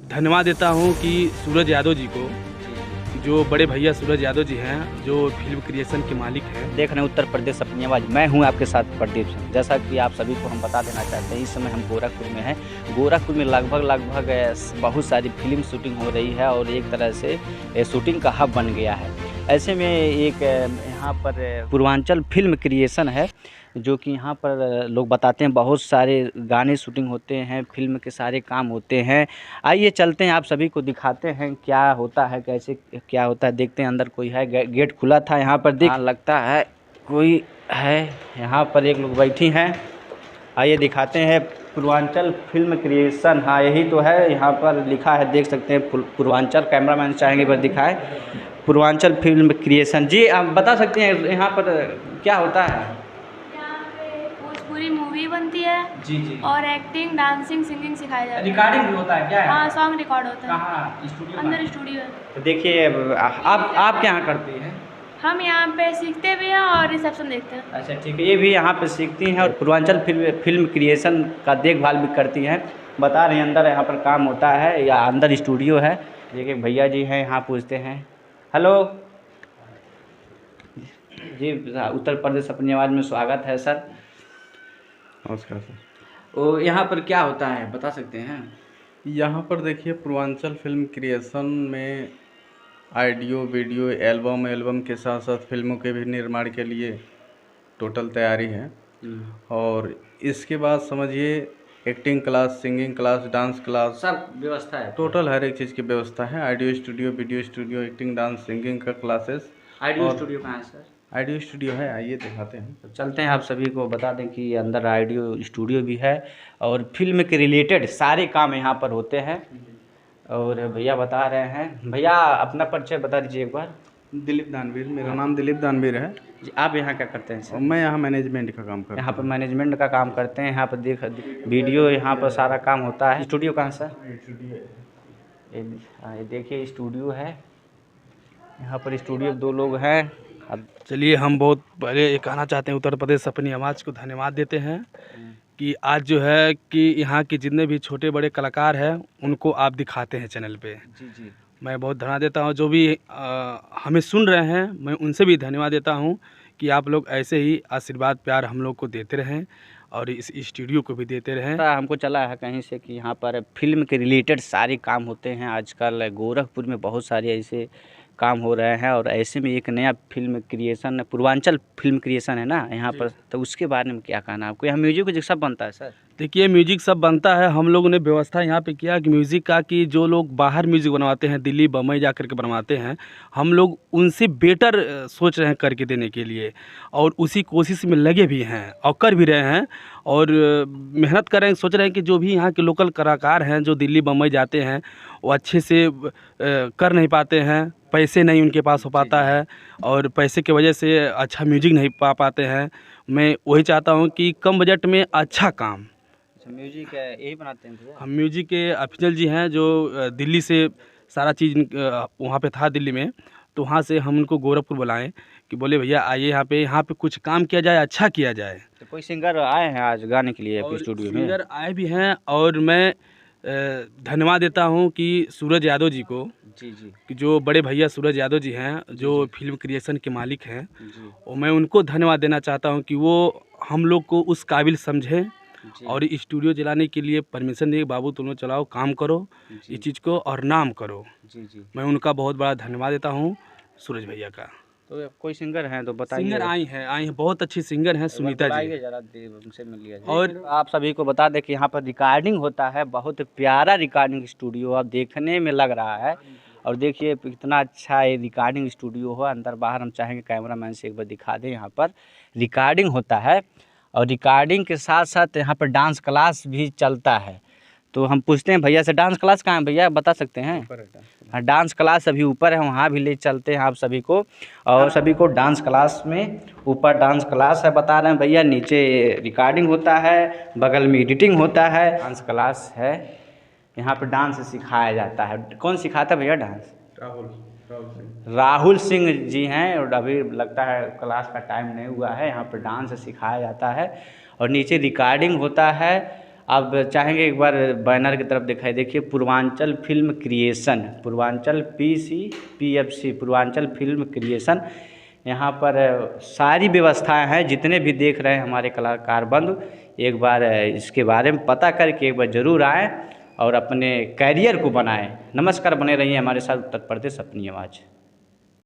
धन्यवाद देता हूँ कि सूरज यादव जी को, जो बड़े भैया सूरज यादव जी हैं, जो फिल्म क्रिएशन के मालिक हैं। देख रहे हैं उत्तर प्रदेश अपनी आवाज़। मैं हूं आपके साथ प्रदीप सिंह। जैसा कि आप सभी को हम बता देना चाहते हैं, इस समय हम गोरखपुर में हैं। गोरखपुर में लगभग बहुत सारी फिल्म शूटिंग हो रही है और एक तरह से शूटिंग का हब बन गया है। ऐसे में एक यहाँ पर पूर्वांचल फिल्म क्रिएशन है, जो कि यहाँ पर लोग बताते हैं बहुत सारे गाने शूटिंग होते हैं, फिल्म के सारे काम होते हैं। आइए चलते हैं, आप सभी को दिखाते हैं क्या होता है, कैसे क्या होता है। देखते हैं अंदर कोई है। गेट खुला था यहाँ पर, देख लगता है कोई है। यहाँ पर एक लोग बैठी हैं। आइए दिखाते हैं पूर्वांचल फिल्म क्रिएशन। हाँ यही तो है, यहाँ पर लिखा है, देख सकते हैं पूर्वांचल। कैमरामैन चाहेंगे पर दिखाए पूर्वांचल फिल्म क्रिएशन। जी आप बता सकते हैं यहाँ पर क्या होता है? पूरी मूवी बनती है जी जी। और एक्टिंग, डांसिंग, सिंगिंग सिखाया जाता है। रिकॉर्डिंग भी होता है क्या है? हाँ, सॉन्ग रिकॉर्ड होता है। कहाँ? स्टूडियो अंदर स्टूडियो है। तो देखिए आप क्या करती हैं? हम यहाँ पे सीखते भी हैं और रिसेप्शन देखते हैं। अच्छा ठीक है, ये भी यहाँ पे सीखती हैं और पूर्वांचल फिल्म क्रिएशन का देखभाल भी करती हैं। बता रहे हैं अंदर यहाँ पर काम होता है या अंदर स्टूडियो है। देखिए भैया जी हैं यहाँ, पूछते हैं। हेलो जी, उत्तर प्रदेश अपनी आवाज़ में स्वागत है सर। नमस्कार सर। तो यहाँ पर क्या होता है बता सकते हैं? यहाँ पर देखिए पूर्वांचल फिल्म क्रिएशन में ऑडियो वीडियो एल्बम के साथ साथ फिल्मों के भी निर्माण के लिए टोटल तैयारी है। और इसके बाद समझिए acting class, singing class, dance class, सब व्यवस्था है। टोटल हर एक चीज़ की व्यवस्था है। Audio studio, video studio, acting, dance, singing का क्लासेस। ऑडियो स्टूडियो कहाँ है सर? ऑडियो स्टूडियो है, आइए दिखाते हैं। तो चलते हैं, आप सभी को बता दें कि अंदर ऑडियो स्टूडियो भी है और फिल्म के रिलेटेड सारे काम यहाँ पर होते हैं। और भैया बता रहे हैं। भैया अपना परिचय बता दीजिए एक बार। दिलीप दानवीर, मेरा नाम दिलीप दानवीर है। जी, आप यहाँ क्या करते हैं सर? मैं यहाँ मैनेजमेंट का काम करता हूँ। यहाँ पर मैनेजमेंट का काम करते हैं। यहाँ पर देख वीडियो, यहाँ पर सारा काम होता है। स्टूडियो कहाँ सर? ये देखिए स्टूडियो है। यहाँ पर स्टूडियो 2 लोग हैं। अब चलिए, हम बहुत पहले ये कहना चाहते हैं, उत्तर प्रदेश अपनी आवाज़ को धन्यवाद देते हैं कि आज जो है कि यहाँ के जितने भी छोटे बड़े कलाकार हैं उनको आप दिखाते हैं चैनल पे। जी जी, मैं बहुत धन्यवाद देता हूँ। जो भी हमें सुन रहे हैं, मैं उनसे भी धन्यवाद देता हूँ कि आप लोग ऐसे ही आशीर्वाद प्यार हम लोग को देते रहें और इस स्टूडियो को भी देते रहें। हमको चला है कहीं से कि यहाँ पर फिल्म के रिलेटेड सारे काम होते हैं। आजकल गोरखपुर में बहुत सारे ऐसे काम हो रहे हैं और ऐसे में एक नया film creation, Purvanchal film creation है ना यहाँ पर, तो उसके बारे में क्या कहना है आपको? यहाँ म्यूजिक सब बनता है सर? देखिए म्यूजिक सब बनता है। हम लोगों ने व्यवस्था यहाँ पे किया कि म्यूज़िक का, कि जो लोग बाहर म्यूज़िक बनवाते हैं, दिल्ली बम्बई जा कर के बनवाते हैं, हम लोग उनसे बेटर सोच रहे हैं करके देने के लिए और उसी कोशिश में लगे भी हैं और कर भी रहे हैं और मेहनत कर रहे हैं। सोच रहे हैं कि जो भी यहाँ के लोकल कलाकार हैं जो दिल्ली बम्बई जाते हैं वो अच्छे से कर नहीं पाते हैं, पैसे नहीं उनके पास हो पाता है और पैसे की वजह से अच्छा म्यूजिक नहीं पा पाते हैं। मैं वही चाहता हूँ कि कम बजट में अच्छा काम। म्यूजिक यही बनाते हैं भैया? हम म्यूजिक के अफजल जी हैं, जो दिल्ली से सारा चीज़ वहाँ पे था दिल्ली में, तो वहाँ से हम उनको गोरखपुर बुलाएं कि बोले भैया आइए यहाँ पे कुछ काम किया जाए, अच्छा किया जाए। तो कोई सिंगर आए हैं आज गाने के लिए और स्टूडियो में? सिंगर आए भी हैं और मैं धन्यवाद देता हूँ कि सूरज यादव जी को, जी जी कि जो बड़े भैया सूरज यादव जी हैं, जो फिल्म क्रिएशन के मालिक हैं, जी और मैं उनको धन्यवाद देना चाहता हूँ कि वो हम लोग को उस काबिल समझें जी और स्टूडियो चलाने के लिए परमिशन दिए, बाबू तुम लोग चलाओ, काम करो इस चीज़ को और नाम करो। जी जी। मैं उनका बहुत बड़ा धन्यवाद देता हूँ सूरज भैया का। तो कोई सिंगर हैं तो बताइए। सिंगर आई हैं, बहुत अच्छी सिंगर हैं, सुनीता जी। जरा उनसे मिल लिया जाए। और आप सभी को बता दें कि यहाँ पर रिकॉर्डिंग होता है। बहुत प्यारा रिकॉर्डिंग स्टूडियो अब देखने में लग रहा है और देखिए कितना अच्छा ये रिकॉर्डिंग स्टूडियो हो। अंदर बाहर हम चाहेंगे कैमरामैन से एक बार दिखा दें। यहाँ पर रिकॉर्डिंग होता है और रिकॉर्डिंग के साथ साथ यहाँ पर डांस क्लास भी चलता है। तो हम पूछते हैं भैया से, डांस क्लास कहाँ है भैया, बता सकते हैं? हाँ, डांस क्लास अभी ऊपर है, वहाँ भी ले चलते हैं आप सभी को। और सभी को डांस क्लास में, ऊपर डांस क्लास है बता रहे हैं भैया, नीचे रिकॉर्डिंग होता है, बगल में एडिटिंग होता है, डांस क्लास है। यहाँ पर डांस सिखाया जाता है। कौन सिखाता है भैया डांस? राहुल सिंह जी हैं और अभी लगता है क्लास का टाइम नहीं हुआ है। यहाँ पर डांस सिखाया जाता है और नीचे रिकॉर्डिंग होता है आप चाहेंगे एक बार बैनर की तरफ दिखाई, देखिए Purvanchal film creation, Purvanchal PFC, Purvanchal film creation. यहाँ पर सारी व्यवस्थाएं हैं, जितने भी देख रहे हैं हमारे कलाकार बंधु, एक बार इसके बारे में पता करके एक बार ज़रूर आएँ और अपने कैरियर को बनाएं। नमस्कार, बने रहिए हमारे साथ उत्तर प्रदेश अपनी आवाज़।